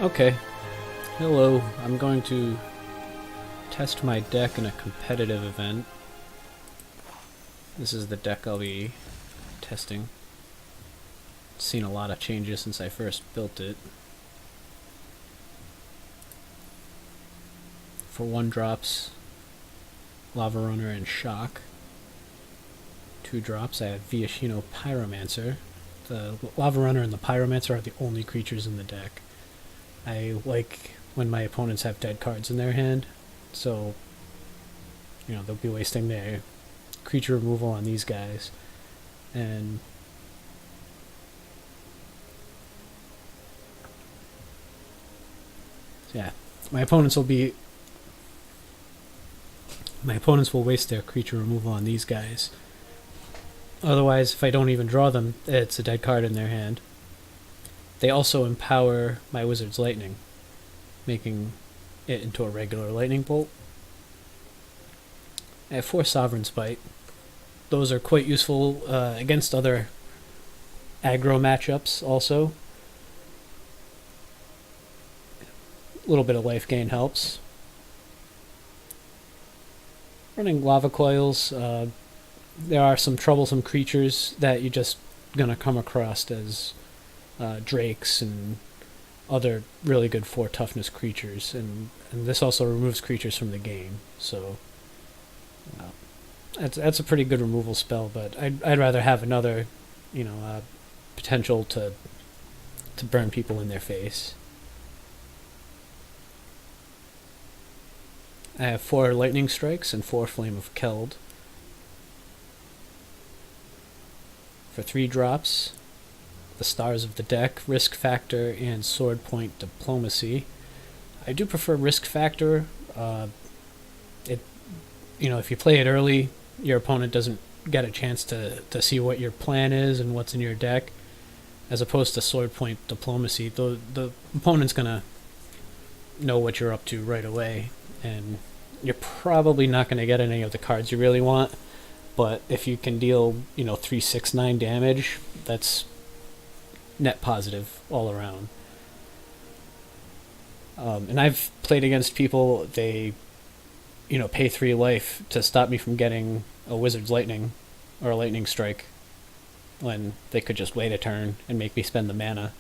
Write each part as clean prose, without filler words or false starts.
Okay, hello. I'm going to test my deck in a competitive event. This is the deck I'll be testing. Seen a lot of changes since I first built it. For 1 drops, Lava Runner and Shock. 2 drops, I have Viashino Pyromancer. The Lava Runner and the Pyromancer are the only creatures in the deck. I like when my opponents have dead cards in their hand, so they'll be wasting their creature removal on these guys. And yeah, my opponents will waste their creature removal on these guys. Otherwise, if I don't even draw them, it's a dead card in their hand. They also empower my Wizard's Lightning, making it into a regular lightning bolt. I have 4 Sovereign Spite. Those are quite useful against other aggro matchups also. A little bit of life gain helps. Running Lava Coils, there are some troublesome creatures that you're just going to come across as drakes and other really good 4 toughness creatures, and this also removes creatures from the game, so that's a pretty good removal spell, but I'd rather have another potential to burn people in their face. I have 4 Lightning Strikes and 4 Flame of Keld. For 3 drops, the stars of the deck, Risk Factor and Sword Point Diplomacy. I do prefer Risk Factor. If you play it early, your opponent doesn't get a chance to see what your plan is and what's in your deck, as opposed to Sword Point Diplomacy. The opponent's gonna know what you're up to right away, and you're probably not going to get any of the cards you really want. But if you can deal 3, 6, 9 damage, that's net positive all around. And I've played against people, they pay 3 life to stop me from getting a Wizard's Lightning or a Lightning Strike, when they could just wait a turn and make me spend the mana.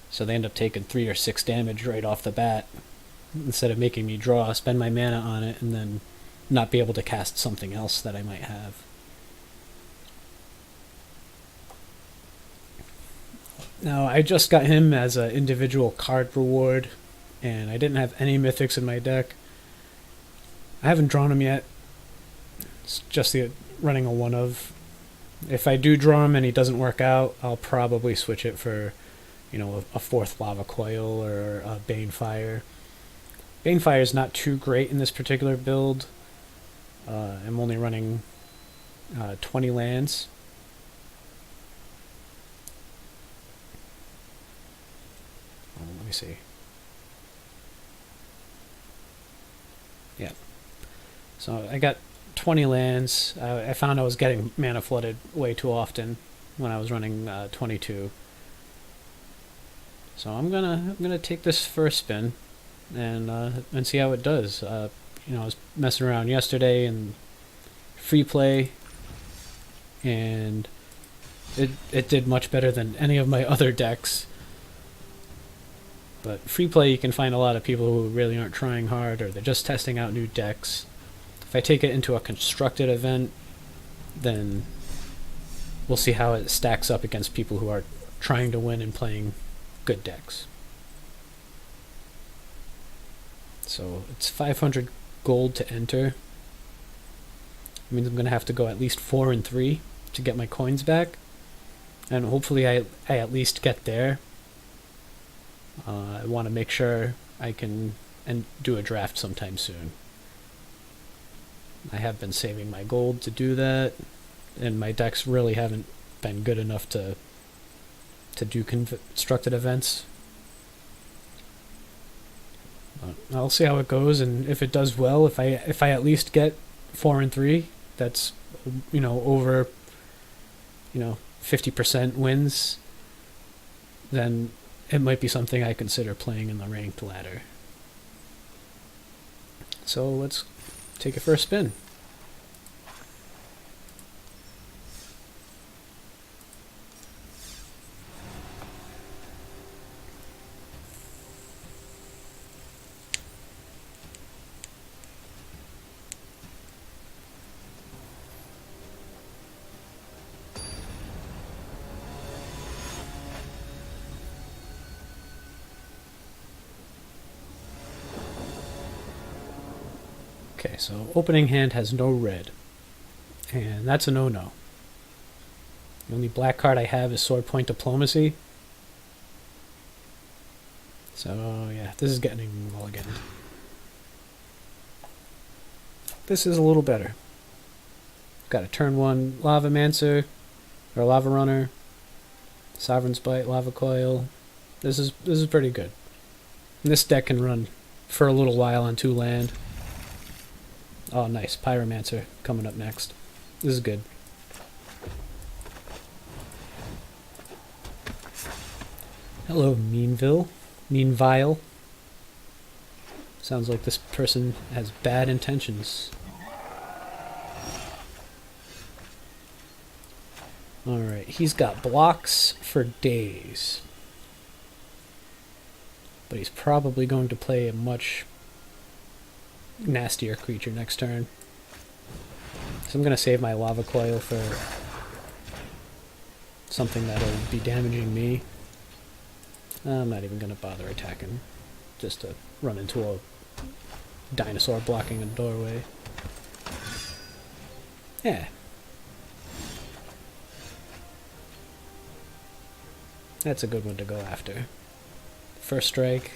So they end up taking 3 or 6 damage right off the bat, instead of making me spend my mana on it, and then not be able to cast something else that I might have. Now, I just got him as an individual card reward, and I didn't have any mythics in my deck. I haven't drawn him yet. It's just running a 1-of. If I do draw him and he doesn't work out, I'll probably switch it for a 4th Lava Coil or a Banefire. Banefire is not too great in this particular build. I'm only running 20 lands. Let me see. Yeah. So I got 20 lands. I found I was getting mana flooded way too often when I was running 22. So I'm gonna take this first spin and see how it does. I was messing around yesterday in free play, and it did much better than any of my other decks. But free play, you can find a lot of people who really aren't trying hard, or they're just testing out new decks. If I take it into a constructed event, then we'll see how it stacks up against people who are trying to win and playing good decks. So it's 500 gold to enter. It means I'm going to have to go at least 4 and 3 to get my coins back. And hopefully I at least get there. I want to make sure I can do a draft sometime soon. I have been saving my gold to do that, and my decks really haven't been good enough to do constructed events. But I'll see how it goes, and if it does well, if I at least get 4 and 3, that's over 50% wins, then it might be something I consider playing in the ranked ladder. So let's take it for a spin. Okay, so opening hand has no red, and that's a no-no. The only black card I have is Sword Point Diplomacy. So yeah, this is getting mulliganed. This is a little better. Got a turn 1 Lava Mancer, or Lava Runner, Sovereign's Bite, Lava Coil. This is pretty good. And this deck can run for a little while on 2 land. Oh, nice. Pyromancer coming up next. This is good. Hello, Meanville. Sounds like this person has bad intentions. Alright, he's got blocks for days. But he's probably going to play a much nastier creature next turn. So I'm going to save my Lava Coil for something that'll be damaging me. I'm not even going to bother attacking, just to run into a dinosaur blocking a doorway. Yeah. That's a good one to go after. First strike.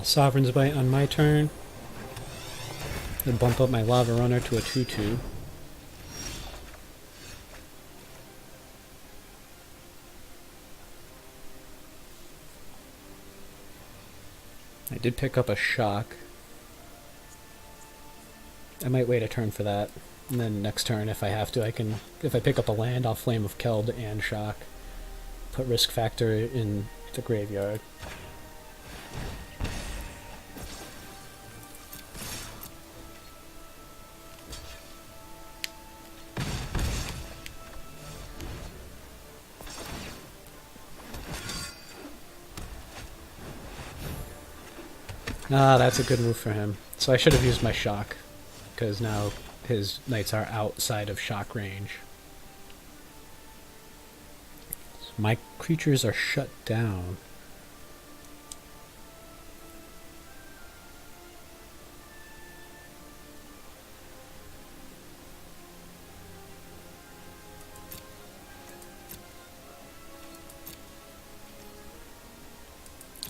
Sovereign's Bite on my turn. Then bump up my Lava Runner to a 2/2. I did pick up a Shock. I might wait a turn for that. And then next turn, if I have to, if I pick up a land, I'll Flame of Keld and Shock. Put risk factor in the graveyard. Ah, that's a good move for him. So I should have used my Shock, because now his knights are outside of Shock range. So my creatures are shut down.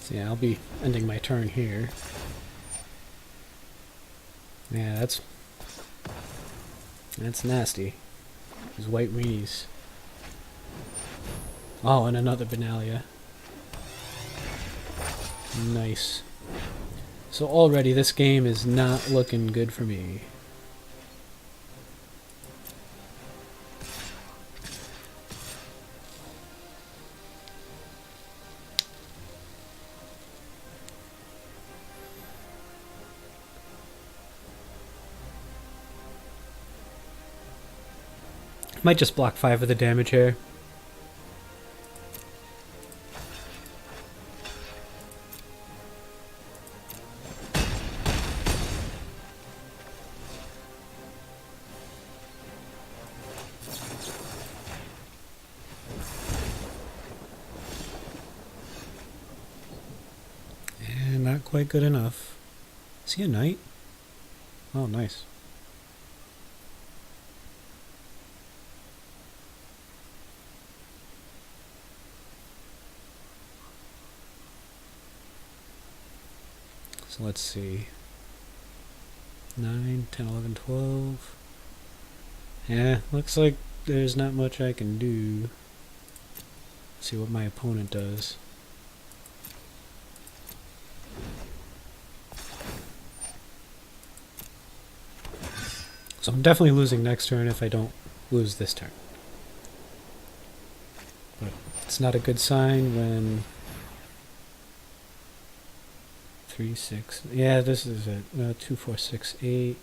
So yeah, I'll be ending my turn here. Yeah, that's nasty. These white weenies. Oh, and another Benalia. Nice. So already this game is not looking good for me. Might just block 5 of the damage here. And not quite good enough. Is he a knight? Oh, nice. So let's see. 9, 10, 11, 12. Yeah, looks like there's not much I can do. See what my opponent does. So I'm definitely losing next turn if I don't lose this turn. But it's not a good sign when 3, 6. Yeah, this is it. 2, 4, 6, 8.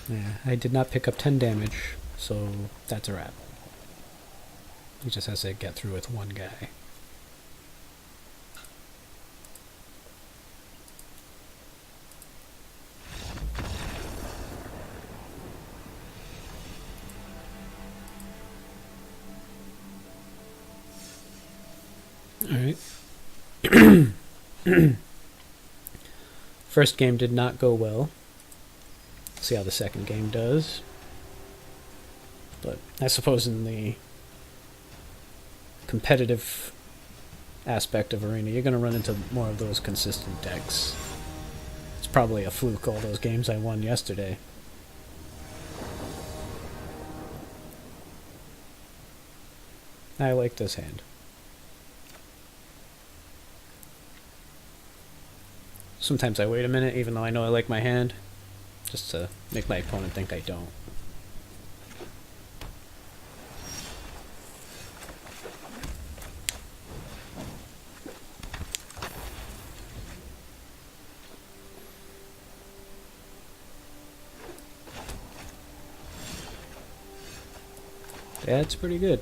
Yeah, I did not pick up 10 damage, so that's a wrap. He just has to get through with one guy. Alright. First game did not go well. See how the second game does. But I suppose in the competitive aspect of Arena, you're going to run into more of those consistent decks. It's probably a fluke, all those games I won yesterday. I like this hand. Sometimes I wait a minute, even though I know I like my hand, just to make my opponent think I don't. That's pretty good.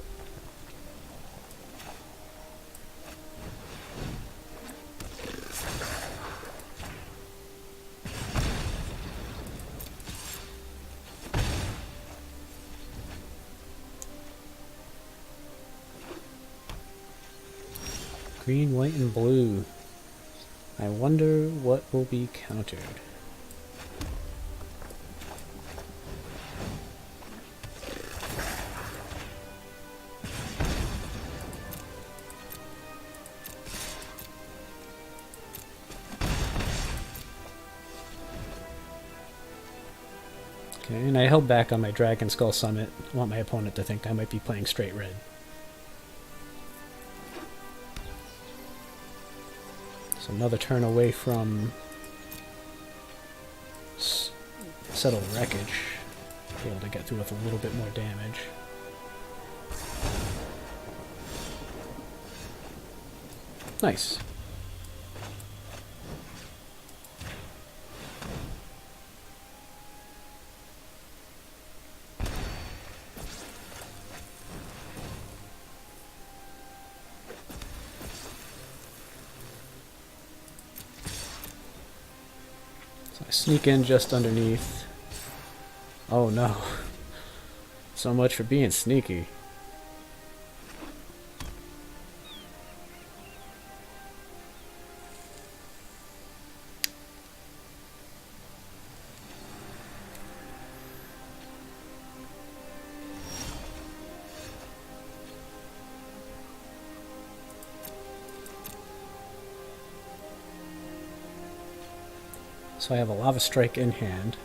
Green, white, and blue. I wonder what will be countered. Okay, and I held back on my Dragon Skull Summit. I want my opponent to think I might be playing straight red. So another turn away from Settle Wreckage. Be able to get through with a little bit more damage. Nice. So I sneak in just underneath. Oh no. So much for being sneaky. So I have a Lava Strike in hand.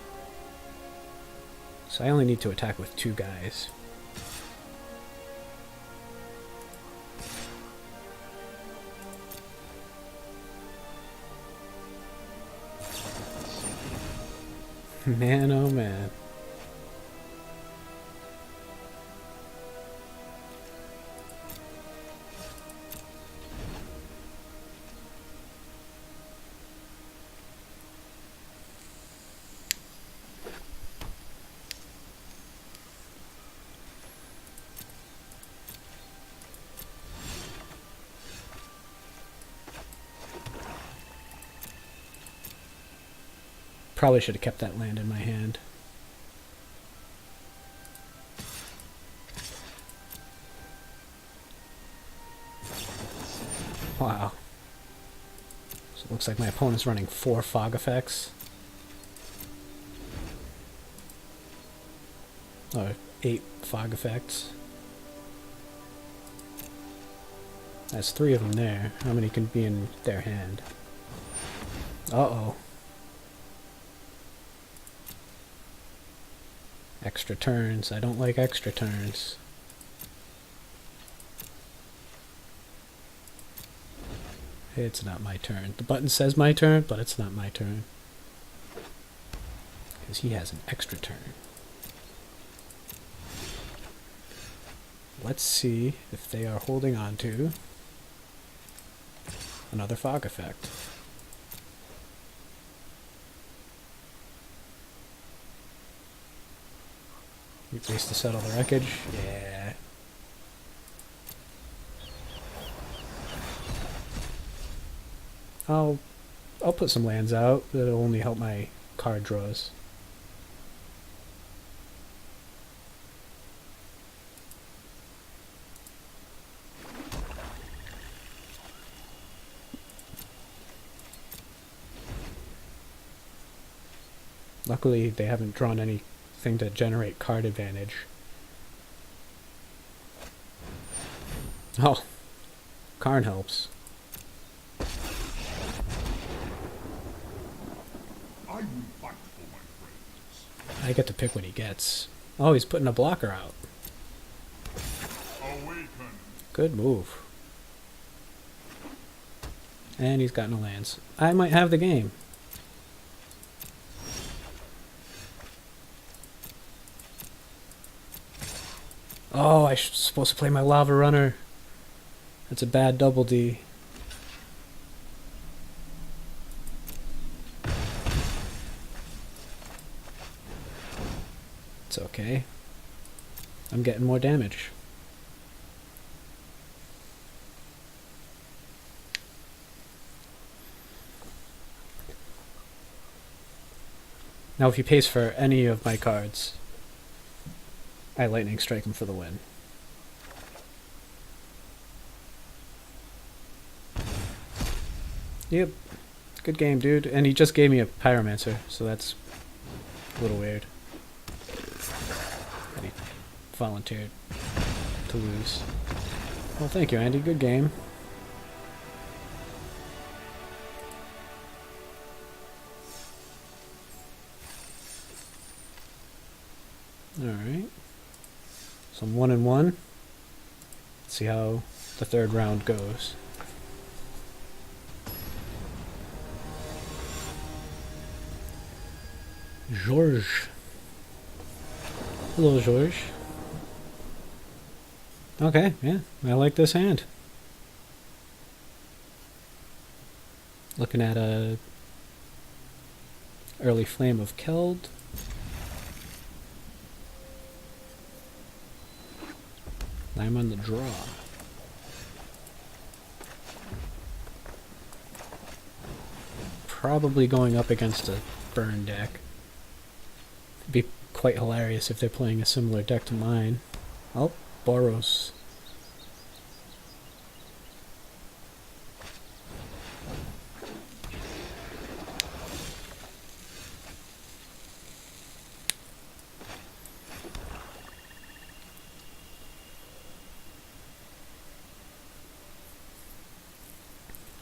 So I only need to attack with 2 guys. Man, oh man. Probably should have kept that land in my hand. Wow. So it looks like my opponent's running 4 fog effects. Or 8 fog effects. That's 3 of them there. How many can be in their hand? Uh-oh. Extra turns. I don't like extra turns. It's not my turn. The button says my turn, but it's not my turn. Because he has an extra turn. Let's see if they are holding on to another fog effect. Race to settle the wreckage. Yeah. I'll put some lands out. That'll only help my card draws. Luckily, they haven't drawn anything to generate card advantage. Oh, Karn helps. I get to pick what he gets. Oh, he's putting a blocker out. Good move. And he's got no lands. I might have the game. Oh, I'm supposed to play my Lava Runner. That's a bad double D. It's okay. I'm getting more damage. Now if he pays for any of my cards, I Lightning Strike him for the win. Yep. Good game, dude. And he just gave me a Pyromancer, so that's a little weird. And he volunteered to lose. Well, thank you, Andy. Good game. Alright. So I'm 1-1. Let's see how the third round goes. George. Hello, George. Okay, yeah, I like this hand. Looking at a early Flame of Keld. I'm on the draw. Probably going up against a burn deck. It'd be quite hilarious if they're playing a similar deck to mine. Oh, Boros.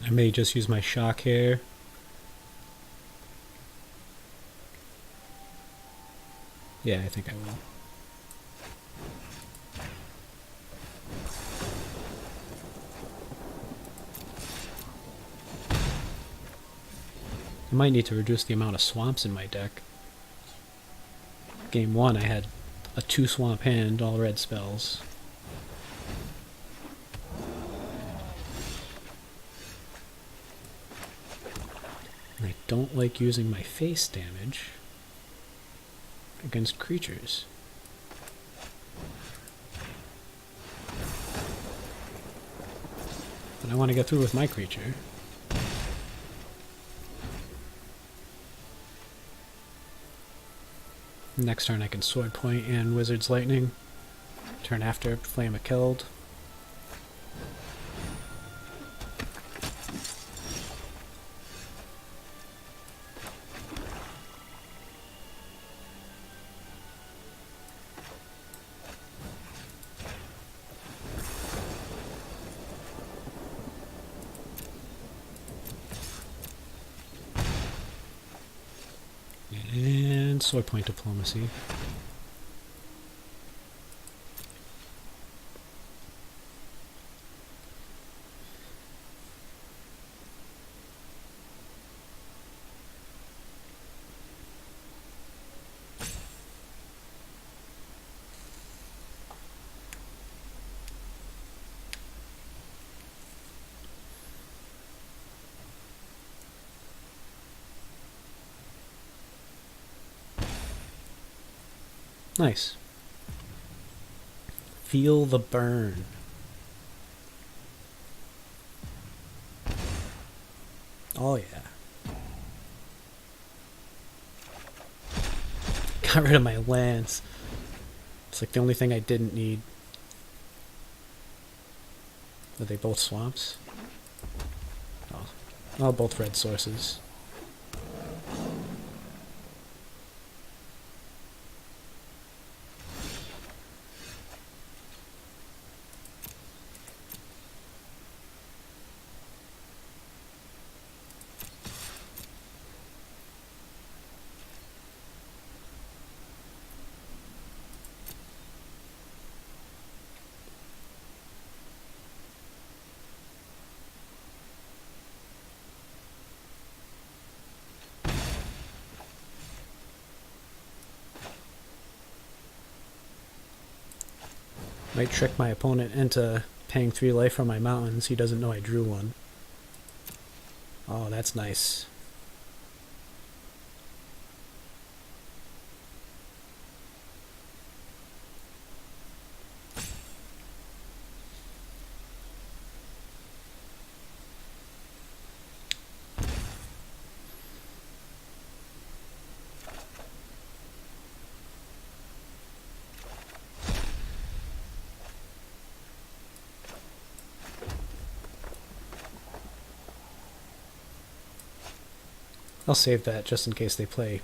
I may just use my shock here. Yeah, I think I will. I might need to reduce the amount of swamps in my deck. Game 1 I had a 2 swamp hand, all red spells. I don't like using my face damage against creatures. But I want to get through with my creature. Next turn I can Sword Point and Wizard's Lightning. Turn after, Flame of Keld. Sword point diplomacy. Nice. Feel the burn. Oh yeah. Got rid of my lance. It's like the only thing I didn't need. Are they both swamps? Oh, both red sources. Might trick my opponent into paying 3 life for my mountains. He doesn't know I drew one. Oh, that's nice. I'll save that just in case they play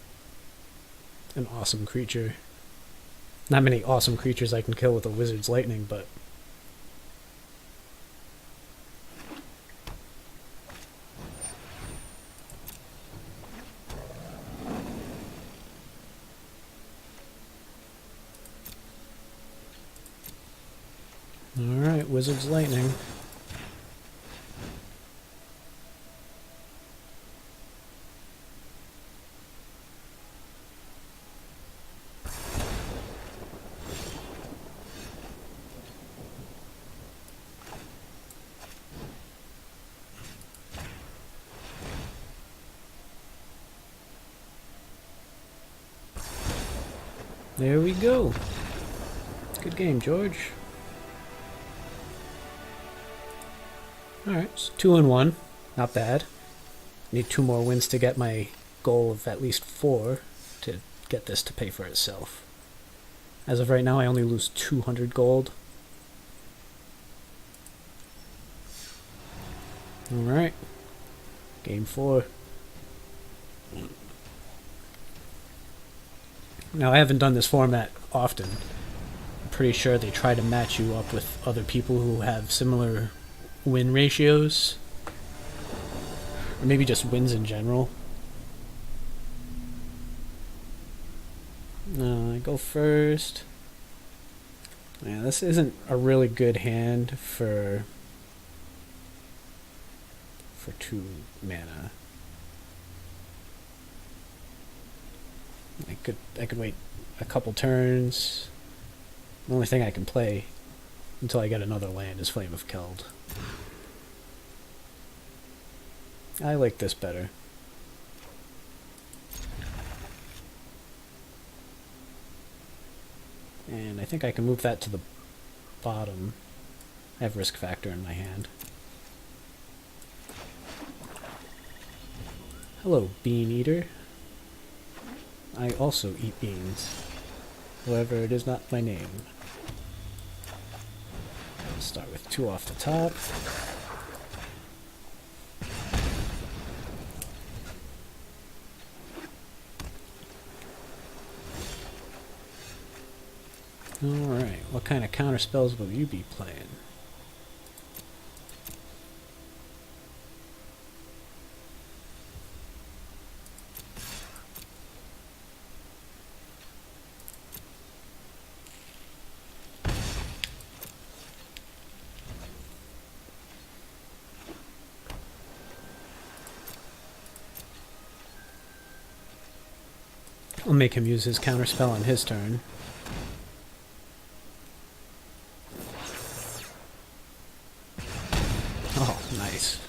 an awesome creature. Not many awesome creatures I can kill with a wizard's lightning, but alright, wizard's lightning. There we go. Good game, George. Alright, so 2-1. Not bad. Need 2 more wins to get my goal of at least 4 to get this to pay for itself. As of right now, I only lose 200 gold. Alright. Game 4. Now, I haven't done this format often. I'm pretty sure they try to match you up with other people who have similar win ratios. Or maybe just wins in general. I go first. Yeah, this isn't a really good hand for 2 mana. I could wait a couple turns. The only thing I can play until I get another land is Flame of Keld. I like this better. And I think I can move that to the bottom. I have Risk Factor in my hand. Hello, Bean Eater. I also eat beans. However, it is not my name. I'll start with 2 off the top. Alright, what kind of counter spells will you be playing? I'll make him use his counterspell on his turn. Oh, nice.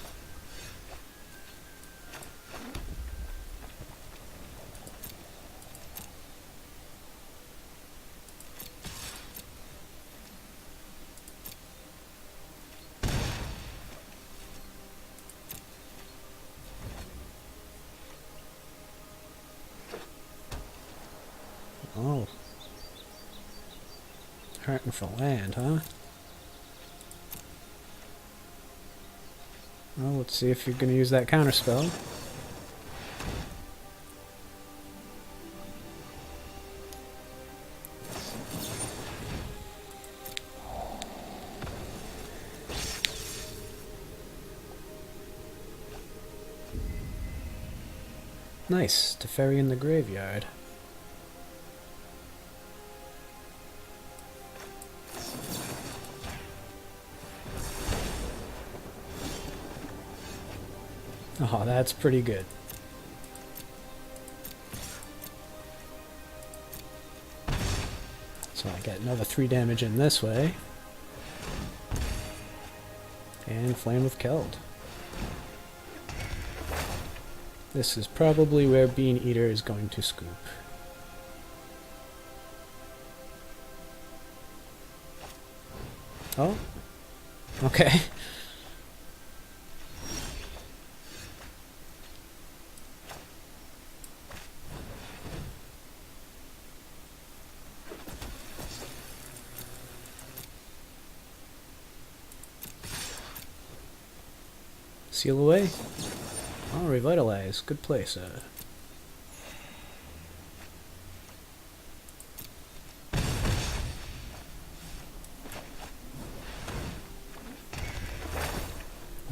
Oh. Hurting for land, huh? Well, let's see if you're going to use that counterspell. Nice, to ferry in the graveyard. Oh, that's pretty good. So I get another 3 damage in this way. And Flame of Keld. This is probably where Bean Eater is going to scoop. Oh, okay. Seal away. Oh, revitalize. Good place.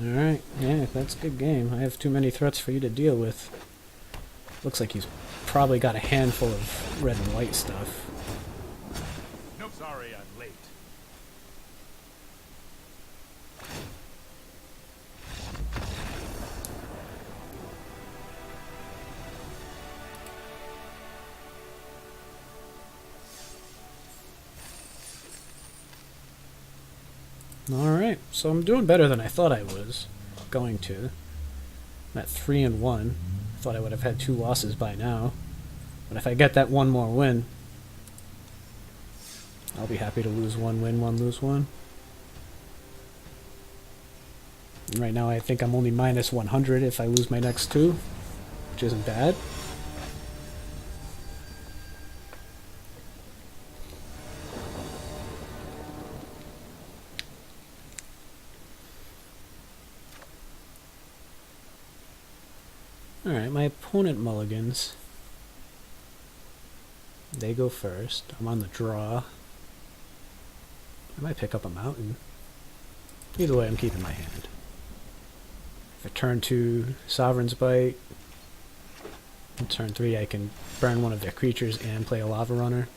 Alright, yeah, that's a good game. I have too many threats for you to deal with. Looks like he's probably got a handful of red and white stuff. No, sorry, I'm late. Alright, so I'm doing better than I thought I was going to. I'm at 3-1. I thought I would have had 2 losses by now. But if I get that one more win, I'll be happy to lose 1, win 1, lose 1. And right now I think I'm only minus 100 if I lose my next 2, which isn't bad. Alright, my opponent mulligans. They go first. I'm on the draw. I might pick up a mountain. Either way, I'm keeping my hand. If I turn 2, Sovereign's Bite. On turn 3, I can burn one of their creatures and play a Lava Runner.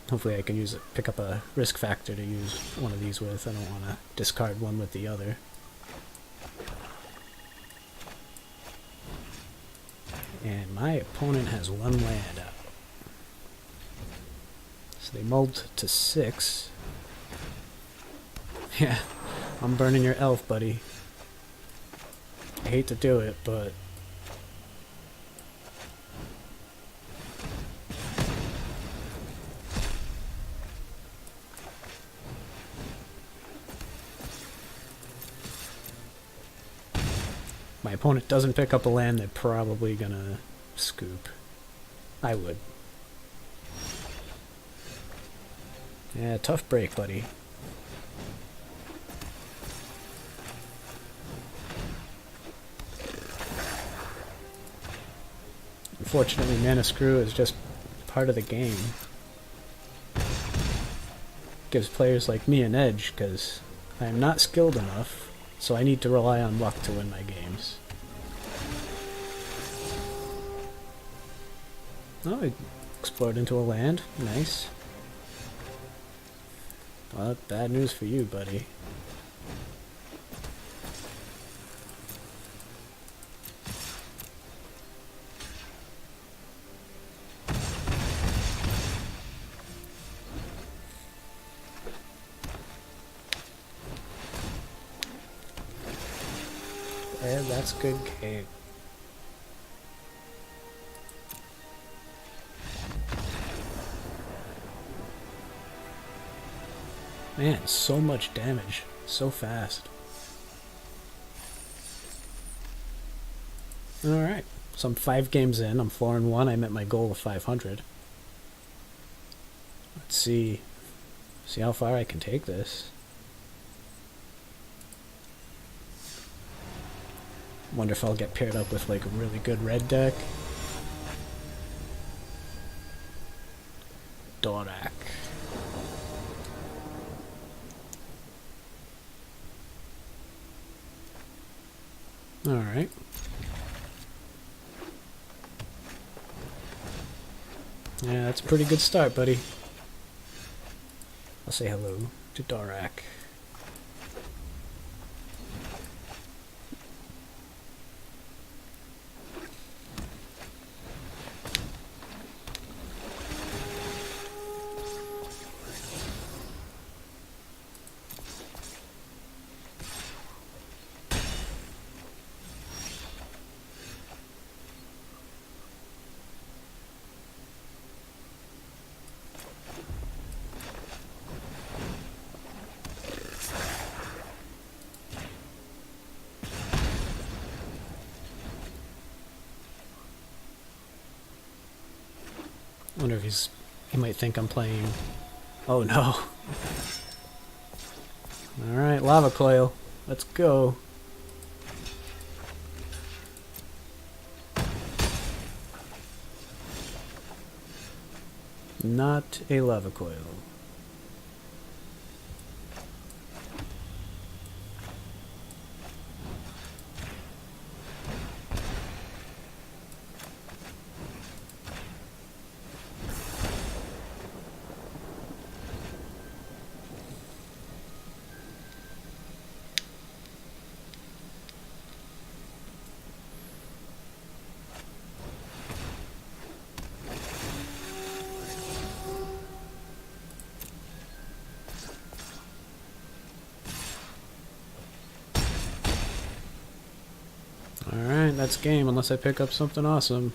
Hopefully I can use it, pick up a risk factor to use one of these with. I don't want to discard one with the other. And my opponent has 1 land out. So they mulled to 6. Yeah, I'm burning your elf, buddy. I hate to do it, but... my opponent doesn't pick up a land, they're probably gonna scoop. I would. Yeah, tough break, buddy. Unfortunately, Mana Screw is just part of the game. Gives players like me an edge, because I am not skilled enough, so I need to rely on luck to win my games. Oh, I explored into a land. Nice. Well, bad news for you, buddy. Okay, that's a good game. Man, so much damage. So fast. Alright. So I'm 5 games in. I'm 4-1. I met my goal of 500. Let's see. See how far I can take this. Wonder if I'll get paired up with like a really good red deck. Dorak. Alright. Yeah, that's a pretty good start, buddy. I'll say hello to Dorak. I wonder if he might think I'm playing. Oh no. Alright, lava coil. Let's go. Not a lava coil. Alright, that's game, unless I pick up something awesome.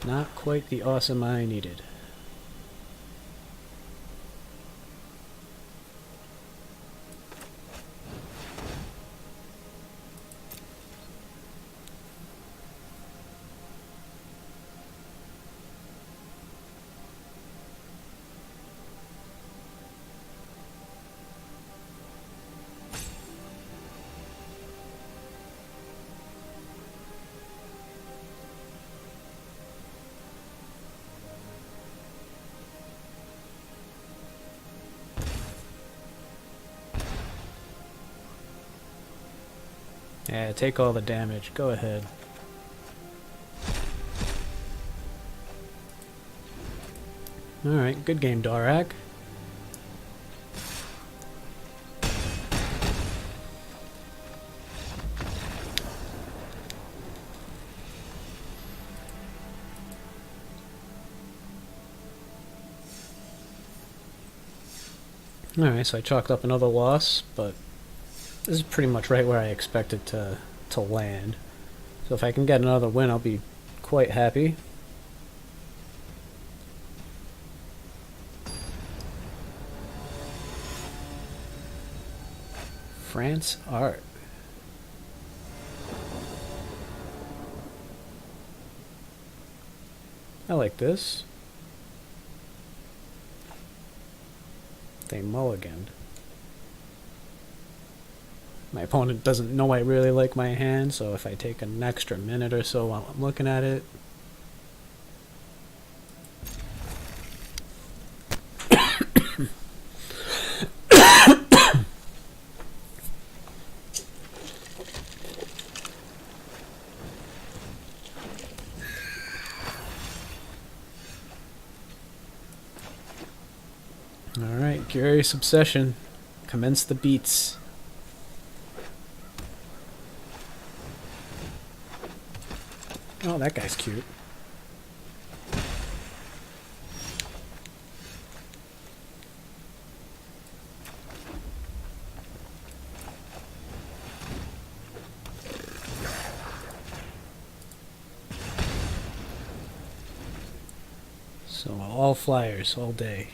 Not quite the awesome I needed. Yeah, take all the damage. Go ahead. Alright, good game, Dorak. Alright, so I chalked up another loss, but this is pretty much right where I expected to land. So if I can get another win, I'll be quite happy. France art. I like this. They mulliganed. My opponent doesn't know I really like my hand, so if I take an extra minute or so while I'm looking at it. Alright, Curious Obsession. Commence the beats. Oh, that guy's cute. all flyers all day.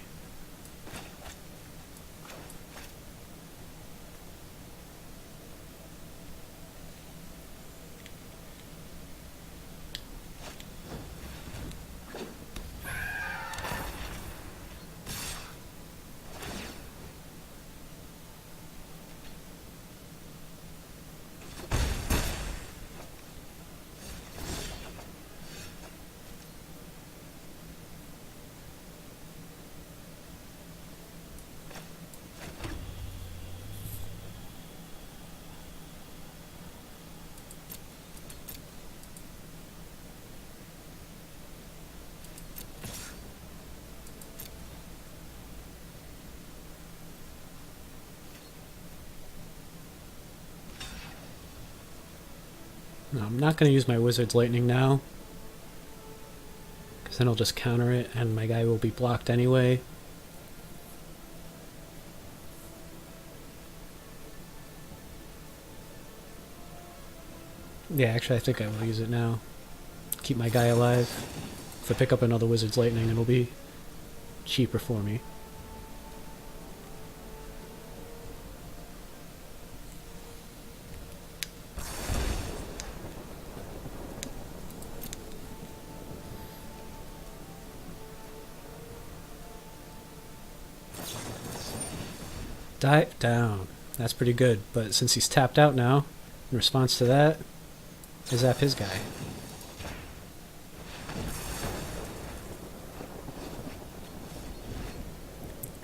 No, I'm not going to use my Wizard's Lightning now, because then I'll just counter it and my guy will be blocked anyway. Yeah, actually I think I will use it now. Keep my guy alive. If I pick up another Wizard's Lightning, it'll be cheaper for me. Dive down. That's pretty good, but since he's tapped out now, in response to that, I zap his guy.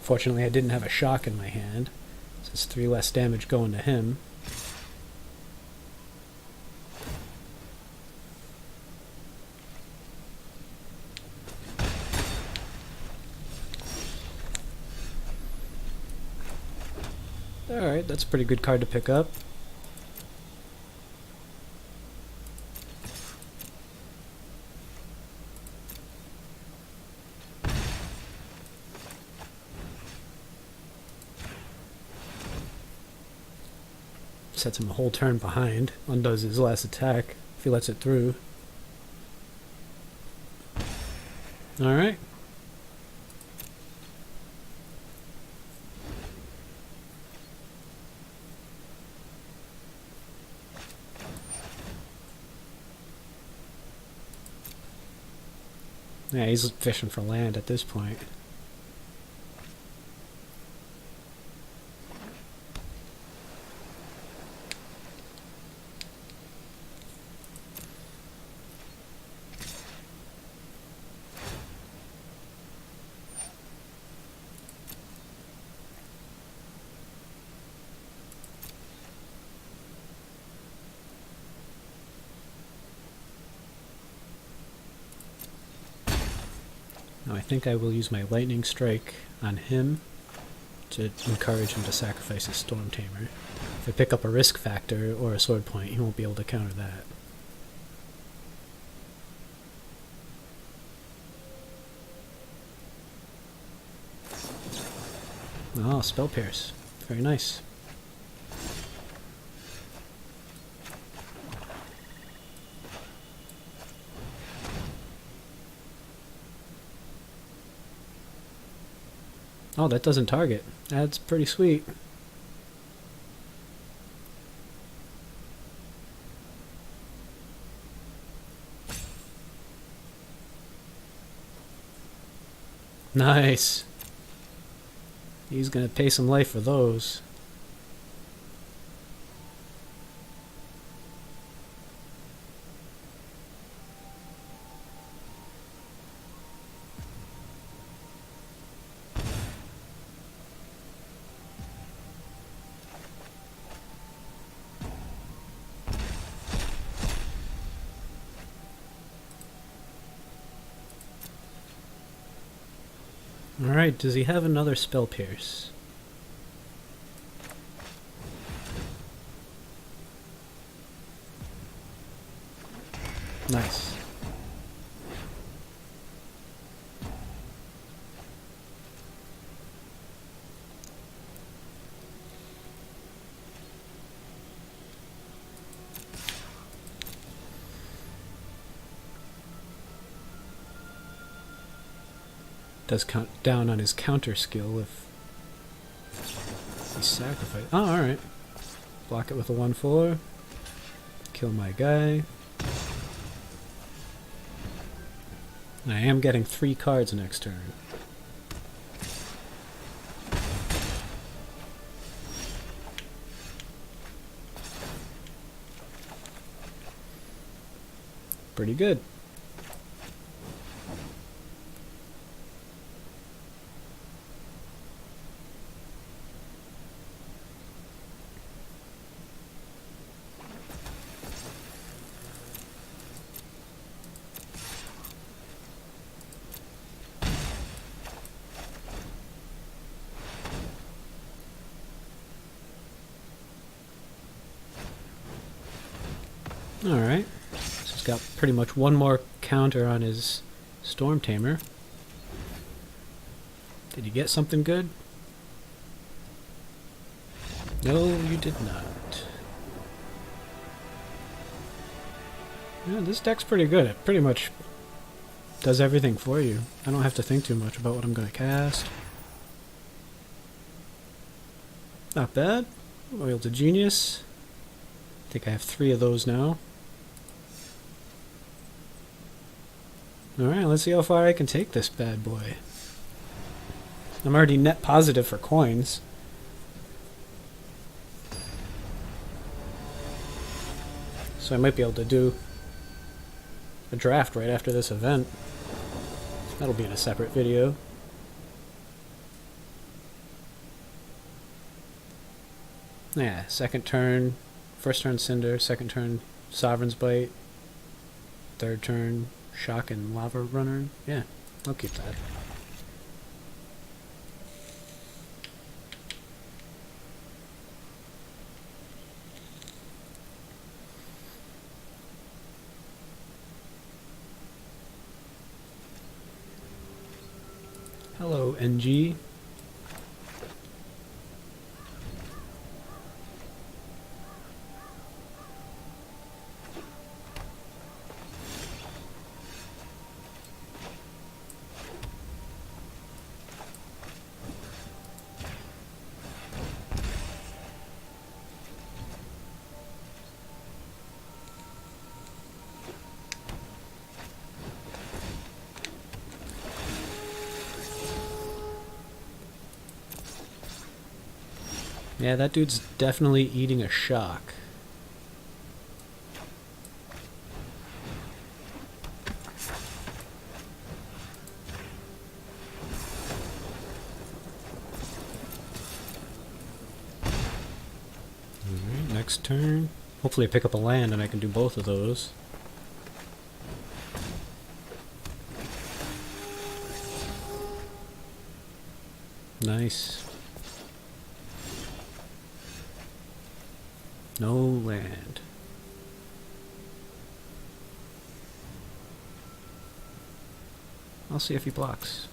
Fortunately, I didn't have a shock in my hand, so it's 3 less damage going to him. Alright, that's a pretty good card to pick up. Sets him a whole turn behind, undoes his last attack if he lets it through. Alright. Yeah, he's fishing for land at this point. Now I think I will use my Lightning Strike on him to encourage him to sacrifice his Storm Tamer. If I pick up a Risk Factor or a Sword Point, he won't be able to counter that. Oh, Spell Pierce. Very nice. Oh, that doesn't target. That's pretty sweet. Nice. He's gonna pay some life for those. Alright, does he have another Spell Pierce? Nice. Does count down on his counter skill if he sacrifices. Oh, alright. Block it with a 1/4. Kill my guy. And I am getting 3 cards next turn. Pretty good. Alright. So he's got pretty much one more counter on his Storm Tamer. Did you get something good? No, you did not. Yeah, this deck's pretty good. It pretty much does everything for you. I don't have to think too much about what I'm going to cast. Not bad. Oil to Genius. I think I have 3 of those now. Alright, let's see how far I can take this bad boy. I'm already net positive for coins. So I might be able to do a draft right after this event. That'll be in a separate video. Yeah, second turn, first turn Cinder, second turn Sovereign's Bite, third turn Shock and Lava Runner. Yeah, I'll keep that. Hello, NG. Yeah, that dude's definitely eating a shock. Alright, next turn. Hopefully I pick up a land and I can do both of those. Nice. No land. I'll see if he blocks.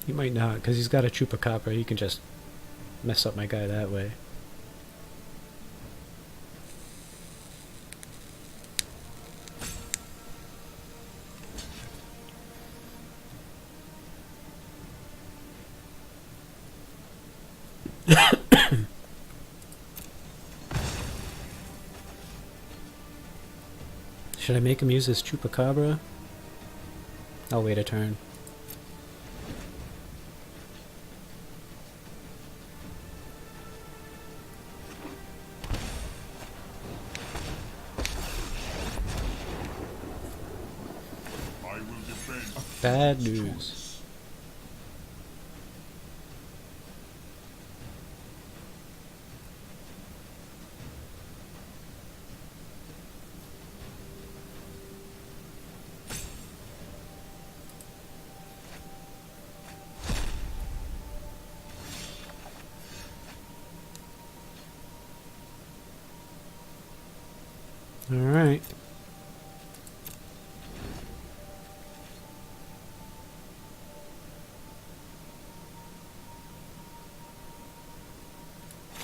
He might not, because he's got a Chupacabra. He can just mess up my guy that way. Should I make him use his Chupacabra? I'll wait a turn. I will defend. Bad news. All right.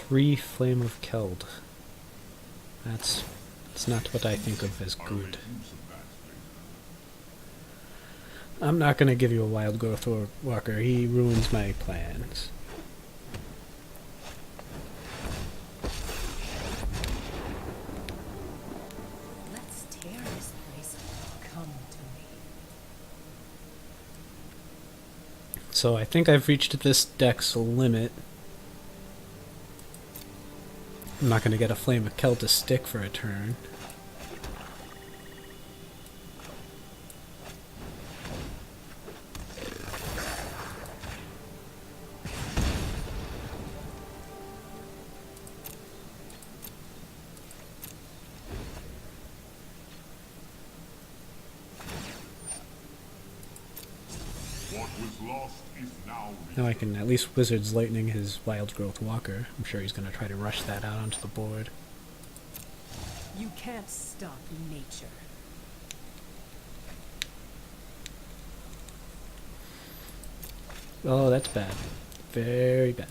3 Flame of Keld. That's not what I think of as I will good. make use of that later. I'm not gonna give you a Wild Growth Walker. He ruins my plans. Let's tear this place apart. Come to me. So I think I've reached this deck's limit. I'm not gonna get a Flame of Keld to stick for a turn. What was lost is now Now I can at least Wizard's Lightning his Wild Growth Walker. I'm sure he's gonna try to rush that out onto the board. You can't stop nature. Oh, that's bad. Very bad.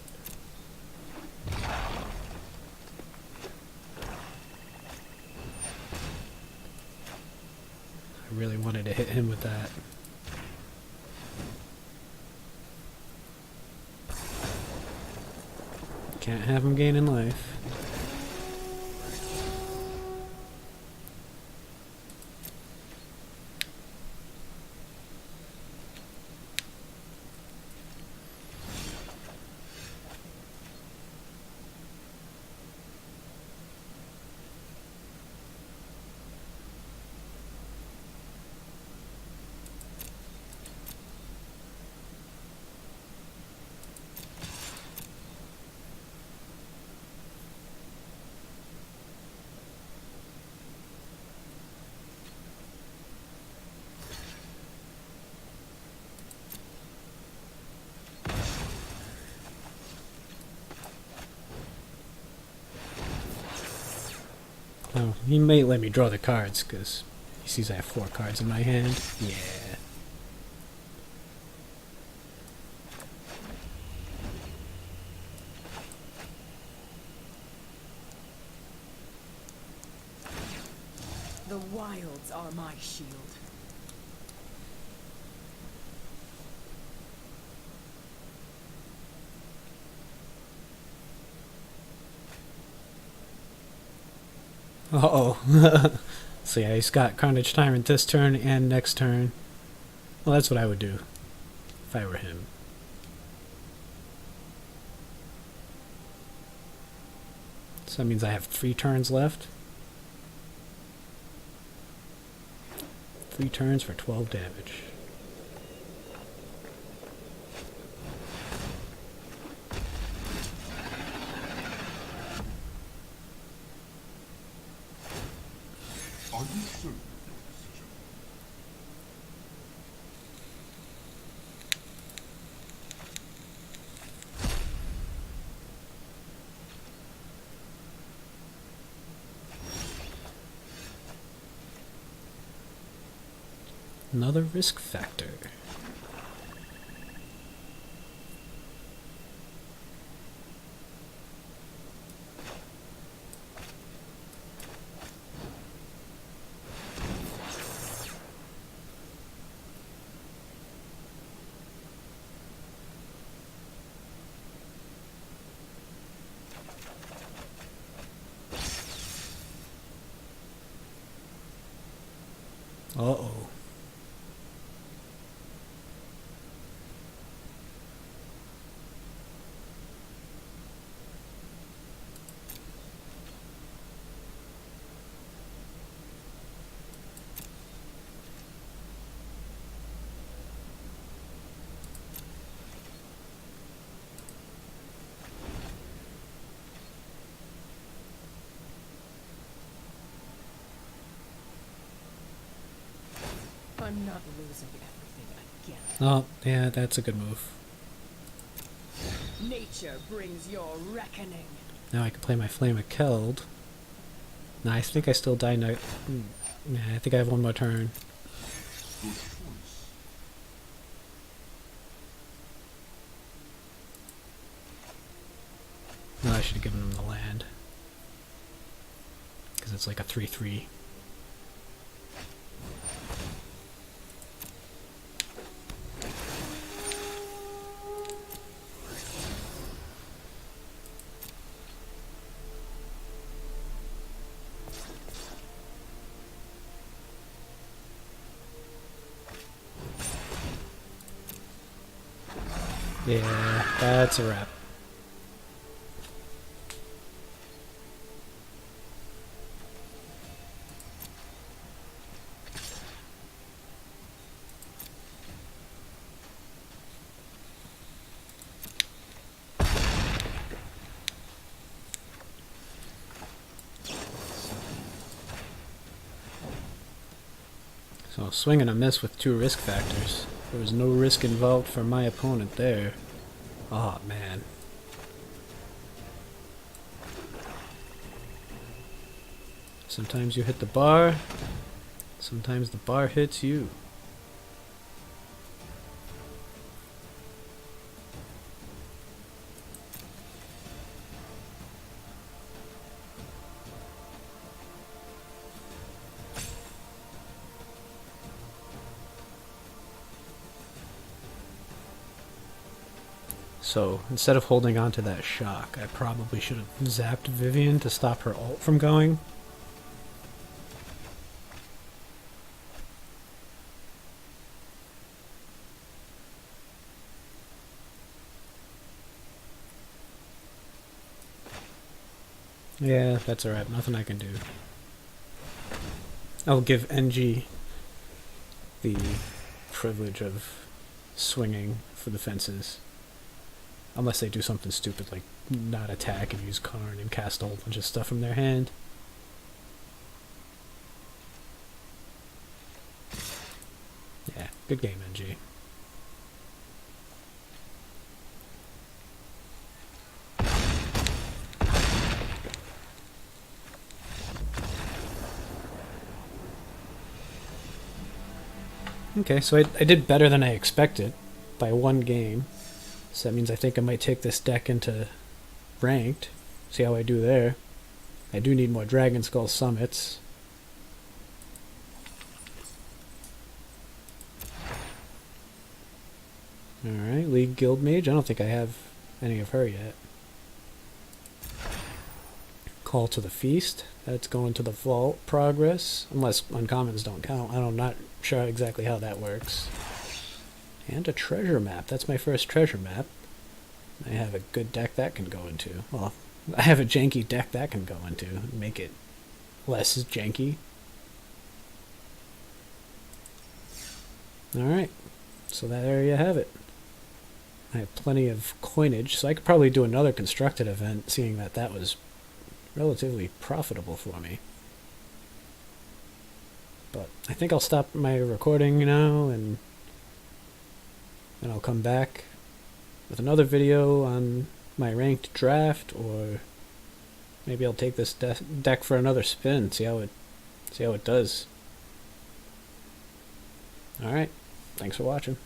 I really wanted to hit him with that. Can't have him gaining life. Oh, he may let me draw the cards, because he sees I have 4 cards in my hand. Yeah. The wilds are my shield. Uh-oh. So yeah, he's got Carnage Tyrant this turn and next turn. Well, that's what I would do if I were him. So that means I have 3 turns left. 3 turns for 12 damage. Are you certain of your decision? Another risk factor. Uh-oh. I'm not losing everything again. Oh, yeah, that's a good move. Nature brings your reckoning. Now I can play my Flame of Keld. Nah, I think I still die now. Nah, I think I have 1 more turn. Good choice. No, I should have given him it's like a 3/3. Yeah, that's a wrap. So swing and a miss with 2 risk factors. There was no risk involved for my opponent there. Oh man. Sometimes you hit the bar, sometimes the bar hits you. So, instead of holding on to that shock, I probably should have zapped Vivian to stop her ult from going. Yeah, that's alright. Nothing I can do. I'll give NG the privilege of swinging for the fences. Unless they do something stupid like not attack and use Karn and cast a whole bunch of stuff from their hand. Yeah, good game, NG. Okay, so I did better than I expected by 1 game. So that means I think I might take this deck into ranked. See how I do there. I do need more Dragon Skull Summits. Alright, League Guild Mage. I don't think I have any of her yet. Call to the Feast. That's going to the Vault progress. Unless uncommons don't count. I'm not sure exactly how that works. And a treasure map. That's my first treasure map. I have a good deck that can go into. Well, I have a janky deck that can go into. Make it less janky. Alright. So there you have it. I have plenty of coinage, so I could probably do another constructed event, seeing that that was relatively profitable for me. But I think I'll stop my recording now, and then I'll come back with another video on my ranked draft, or maybe I'll take this deck for another spin, see how it does. Alright, thanks for watching.